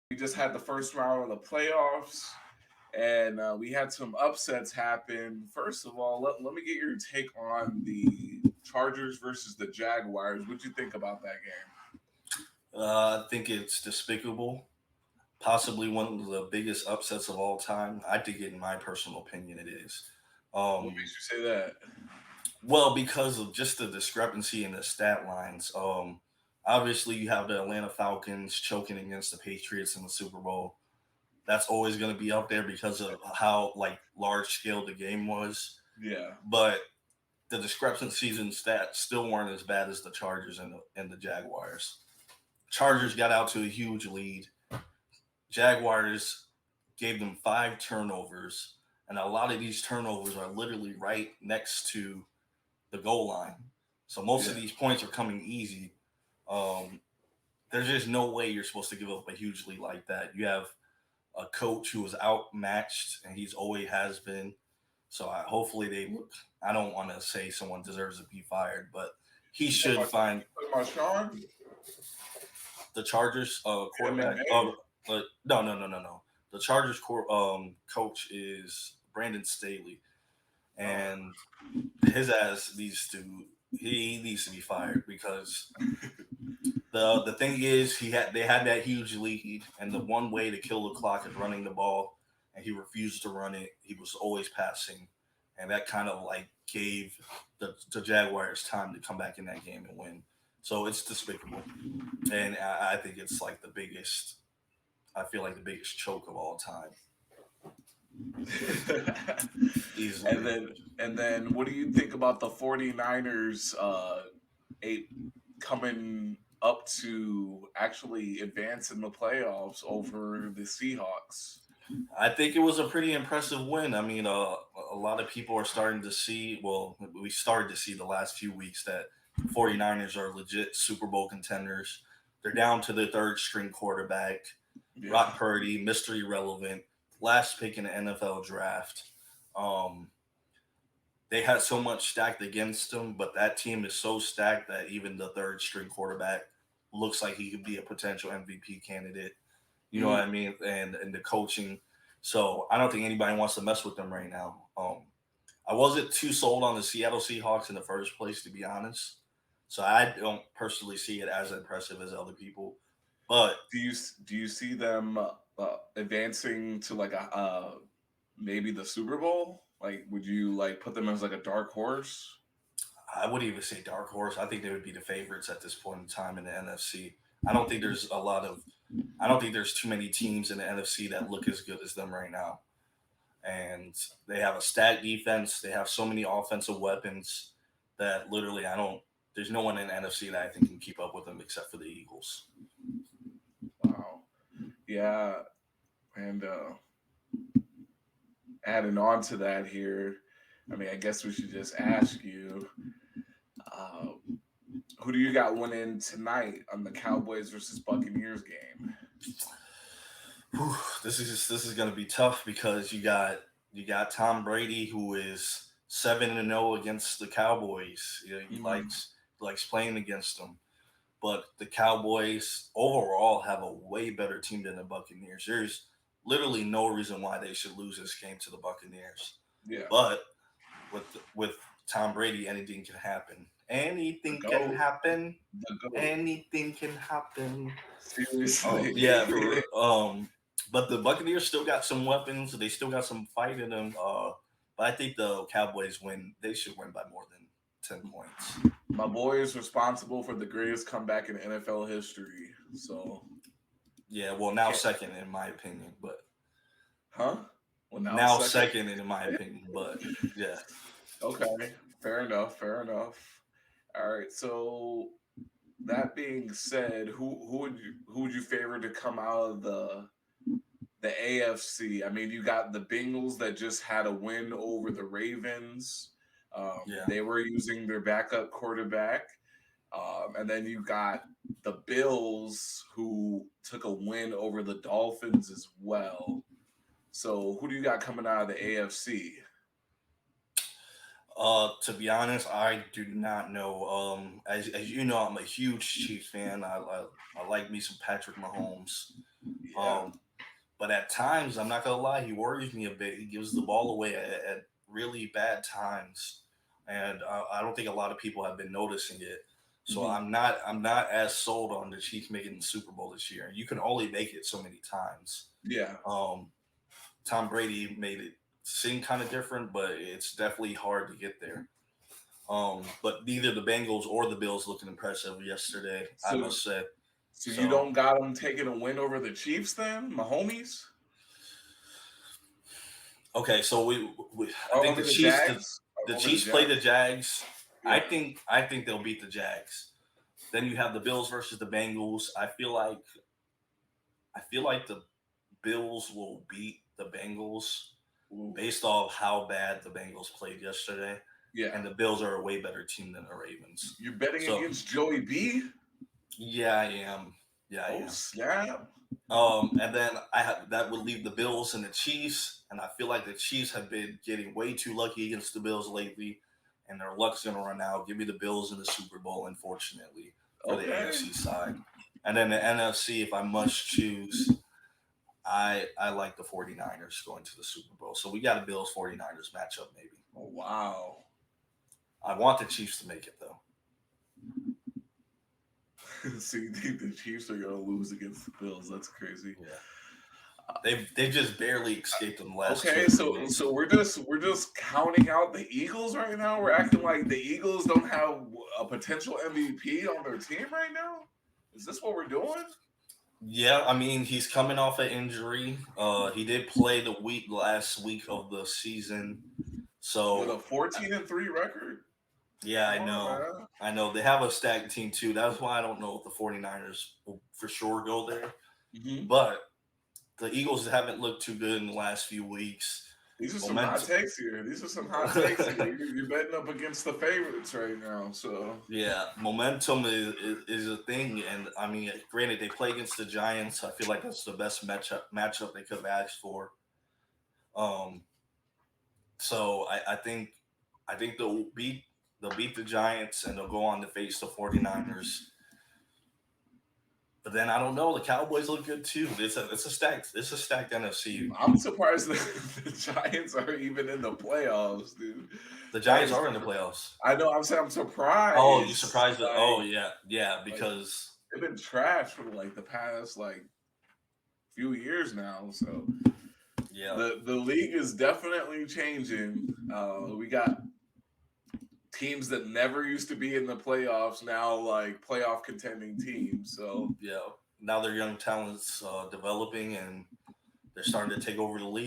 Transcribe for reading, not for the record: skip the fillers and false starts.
We just had the first round of the playoffs, and we had some upsets happen. First of all, let me get your take on the Chargers versus the Jaguars. What'd you think about that game? I think it's despicable. Possibly one of the biggest upsets of all time. I think, in my personal opinion, it is. What Um, makes you say that? well, because of just the discrepancy in the stat lines. Obviously, you have the Atlanta Falcons choking against the Patriots in the Super Bowl. That's always going to be up there because of how large scale the game was. Yeah, But the discrepancies in stats still weren't as bad as the Chargers and the Jaguars. Chargers got out to a huge lead. Jaguars gave them 5 turnovers, and a lot of these turnovers are literally right next to the goal line. So most of yeah, these points are coming easy. Um, there's just no way you're supposed to give up a huge lead like that. You have a coach who is outmatched, and he's always has been. So hopefully they look. I don't want to say someone deserves to be fired, but he you talking should about, find you talking about Sean? the Chargers Yeah, quarterback. McVay? No, no, no, no, no. The Chargers coach is Brandon Staley, Oh, and his ass needs to he needs to be fired because the thing is they had that huge lead, and the one way to kill the clock is running the ball, and he refused to run it. He was always passing, and that kind of gave the Jaguars time to come back in that game and win. So it's despicable, and I think it's like the biggest. I feel like the biggest choke of all time, and easily. then what do you think about the 49ers eight coming up to actually advance in the playoffs over the Seahawks? I think it was a pretty impressive win. I mean, a lot of people are starting to see, well, we started to see the last few weeks that 49ers are legit Super Bowl contenders. They're down to the third string quarterback, Yeah. Brock Purdy, mystery relevant, last pick in the NFL draft. Um, they had so much stacked against them, but that team is so stacked that even the third string quarterback looks like he could be a potential MVP candidate. You know what Mm. I mean? And the coaching. So I don't think anybody wants to mess with them right now. I wasn't too sold on the Seattle Seahawks in the first place, to be honest. So I don't personally see it as impressive as other people. But Do you see them advancing to like a maybe the Super Bowl? Like, would you like put them as like a dark horse? I wouldn't even say dark horse. I think they would be the favorites at this point in time in the NFC. I don't think there's a lot of. I don't think there's too many teams in the NFC that look as good as them right now. And they have a stacked defense. They have so many offensive weapons that literally I don't. There's no one in the NFC that I think can keep up with them except for the Eagles. Wow. Yeah, and adding on to that here, I mean, I guess we should just ask you, uh, who do you got winning tonight on the Cowboys versus Buccaneers game? Whew, this is going to be tough because you got Tom Brady who is 7-0 against the Cowboys. You know, Mm, he likes playing against them. But the Cowboys overall have a way better team than the Buccaneers. There's literally no reason why they should lose this game to the Buccaneers. yeah, But with Tom Brady, anything can happen. the Anything can goat, happen. the goat. Anything can happen. Oh Seriously. yeah, for but the Buccaneers still got some weapons. They still got some fight in them. But I think the Cowboys win. They should win by more than 10 points. My boy is responsible for the greatest comeback in NFL history. So, Yeah, well now can't, second in my opinion, but huh? Well, now now second. second in my opinion, but yeah. Okay, fair enough. Fair enough. All right. So that being said, who would you favor to come out of the AFC? I mean, you got the Bengals that just had a win over the Ravens. Yeah. They were using their backup quarterback. And then you got the Bills who took a win over the Dolphins as well. So who do you got coming out of the AFC? To be honest, I do not know. As you know, I'm a huge Chiefs fan. I like me some Patrick Mahomes. Yeah. Um, but at times, I'm not gonna lie, he worries me a bit. He gives the ball away at really bad times, and I don't think a lot of people have been noticing it. So Hmm. I'm not as sold on the Chiefs making the Super Bowl this year. You can only make it so many times. Yeah. Um, Tom Brady made it seem kind of different, but it's definitely hard to get there. But neither the Bengals or the Bills looked impressive yesterday, I So must say. so you So don't got them taking a win over the Chiefs then, my homies? okay, so I Or think over the Jags? The Or over the Chiefs play the Jags? Jags. I Yeah. think I think they'll beat the Jags. Then you have the Bills versus the Bengals. I feel like the Bills will beat the Bengals Ooh. based off how bad the Bengals played yesterday, Yeah. and the Bills are a way better team than the Ravens. You're betting So against Joey B? yeah, I am. Yeah, I Oh am. snap. And then I have that would leave the Bills and the Chiefs, and I feel like the Chiefs have been getting way too lucky against the Bills lately, and their luck's gonna run out. Give me the Bills in the Super Bowl, unfortunately, for the Okay. AFC side. And then the NFC, if I must choose, I like the 49ers going to the Super Bowl. So we got a Bills 49ers matchup maybe. Oh wow. I want the Chiefs to make it though. So you think the Chiefs are gonna lose against the Bills? That's crazy. Yeah. They've just barely escaped in the last two Okay, or three so weeks. we're just counting out the Eagles right now. We're acting like the Eagles don't have a potential MVP on their team right now. Is this what we're doing? Yeah, I mean he's coming off an injury. He did play the last week of the season. With a So 14-3 record? yeah, Come I on, know. man. I know they have a stacked team too. That's why I don't know if the 49ers will for sure go there. Hmm. But the Eagles haven't looked too good in the last few weeks. These are some hot Momentum. takes here. These are some hot takes here. You're betting up against the favorites right now. So Yeah, momentum is a thing, and I mean, granted, they play against the Giants. I feel like that's the best matchup they could have asked for. Um, so I think they'll beat the Giants and they'll go on to face the 49ers. But then I don't know. The Cowboys look good too. It's a stacked NFC. I'm surprised that the Giants are even in the playoffs, dude. The That Giants is, are in the playoffs. I know. I'm saying I'm Oh, you surprised. surprised? Oh yeah, yeah. Like Because they've been trash for like the past like few years now. So yeah, the league is definitely changing. We got teams that never used to be in the playoffs now, like playoff contending teams. So yeah. Now their young talents developing and they're starting to take over the league